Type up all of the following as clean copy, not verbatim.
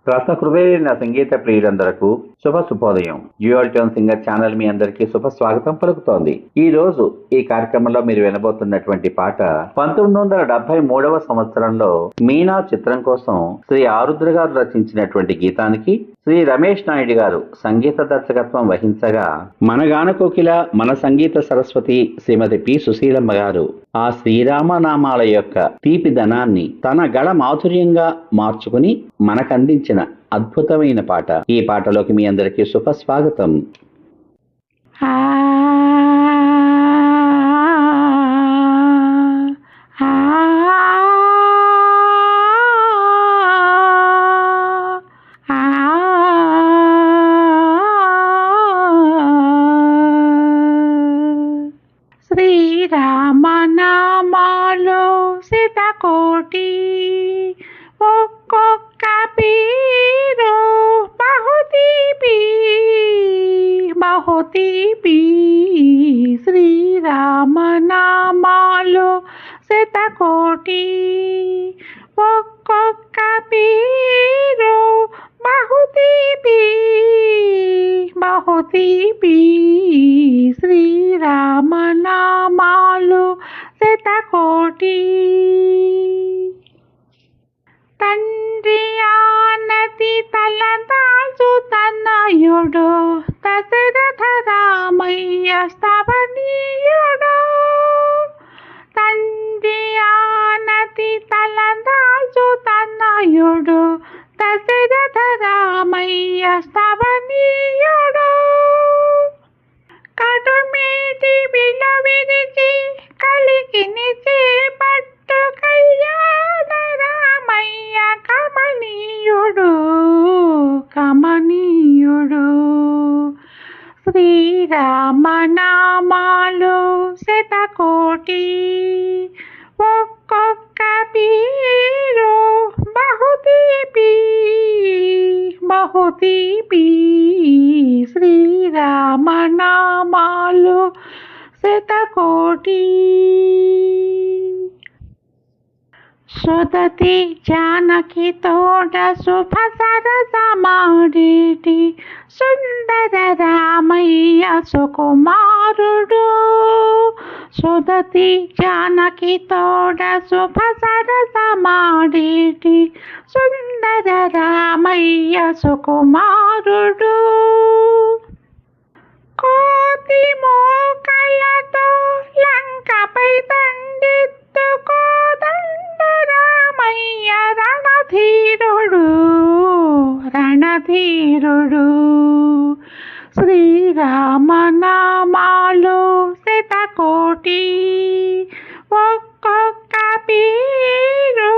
రసహృదయులైన సంగీత ప్రియులందరకు శుభోదయం. Dual tone singer channel మీ అందరికీ శుభ స్వాగతం పలుకుతోంది. ఈ రోజు ఈ కార్యక్రమంలో మీరు వినబోతున్నటువంటి పాట 1973వ సంవత్సరంలో మీనా చిత్రం కోసం శ్రీ ఆరుద్ర గారు రచించినటువంటి గీతానికి శ్రీ రమేష్ నాయుడు గారు సంగీత దర్శకత్వం వహించగా, మన గాన కోకిల, మన సంగీత సరస్వతి శ్రీమతి పి సుశీలమ్మ గారు ఆ శ్రీరామనామాల యొక్క తీపి ధనాన్ని తన గళ మాధుర్యంగా మార్చుకుని మనకందించిన అద్భుతమైన పాట. ఈ పాటలోకి మీ అందరికీ శుభ స్వాగతం. శ్రీరామనామాలో శతకోటి, ఒక్కొక్క పేరు బహుతీపి బహుతీపి. శ్రీరామనామాలో శతకోటి, ఒక్కొక్క పేరు బహుతీపి బహుతీపి. శ్రీరామనామాలు శతకోటి. తండ్రి ఆనతి తలదాల్చు తనయుడు, దశరథ రామయ్య స్తవనీయుడు. తండ్రి ఆనతి తలదాల్చు తనయుడు, దశరథ రామయ్య స్తవనీయుడు. కడుమేటి విలువిరిచి కలిగిని చేపట్టు కళ్యాణ రామయ్య కమనీయుడు కమనీయుడు. శ్రీరామనామాలు శతకోటి, ఒక్కొక్క పేరు బహుతీపి బహుతీపి. శ్రీరామనామాలు శతకోటి. సుదతి జానకి తోడ శుభ సరసమాడేటి సుందర రామయ్య సుకుమారుడు. సుదతి జానకి తోడ శుభ సరసమాడేటి సుందర రామయ్య సుకుమారుడు. కోతి మోకలతో లంకపై దండెత్తుకోదండ రామయ్య రణధీరుడు రణధీరుడు. శ్రీరామనామాలు శతకోటి, ఒక్కొక్క పేరు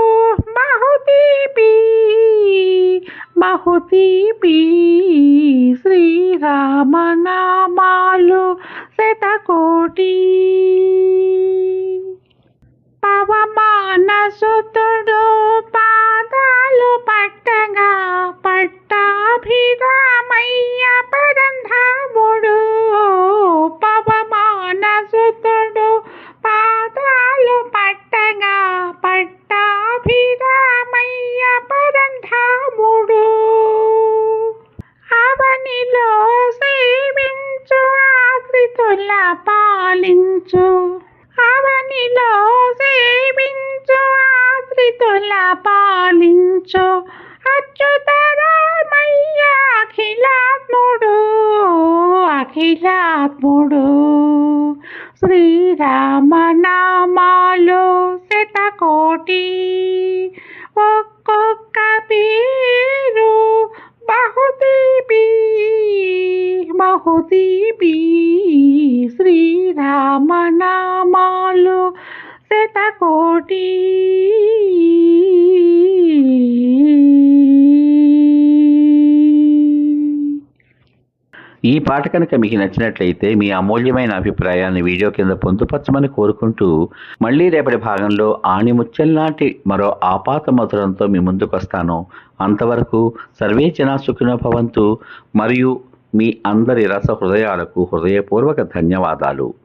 బహుతీపి బహుతీపి. శ్రీరామనామాలు శతకోటి. పవమాన సుతుడు పాదాలు పట్టగా పట్టాభిరామయ్య పరంధాముడు. పవమాన సుతుడు పాదాలు పట్టగా పట్టాభిరామయ్య పరంధాముడు. అవనిలో సేవించు ఆశ్రితుల పాలించు, అవనిలో సేవించు ఆశ్రితుల పాలించు అచ్యుత రామయ్య అఖిలాత్ముడు అఖిలాత్ముడు. శ్రీరామనామాలు శతకోటి, ఒక్కొక్క పేరు బహుతీపి బహుతీపి. శ్రీరామనామాలు శతకోటి. ఈ పాట కనుక మీకు నచ్చినట్లయితే మీ అమూల్యమైన అభిప్రాయాన్ని వీడియో కింద పొందుపరచమని కోరుకుంటూ, మళ్ళీ రేపటి భాగంలో ఆణిముత్యం లాంటి మరో ఆపాత మధురంతో మీ ముందుకు వస్తాను. అంతవరకు సర్వే జనా సుఖినో భవంతు. మరియు మీ అందరి రస హృదయాలకు హృదయపూర్వక ధన్యవాదాలు.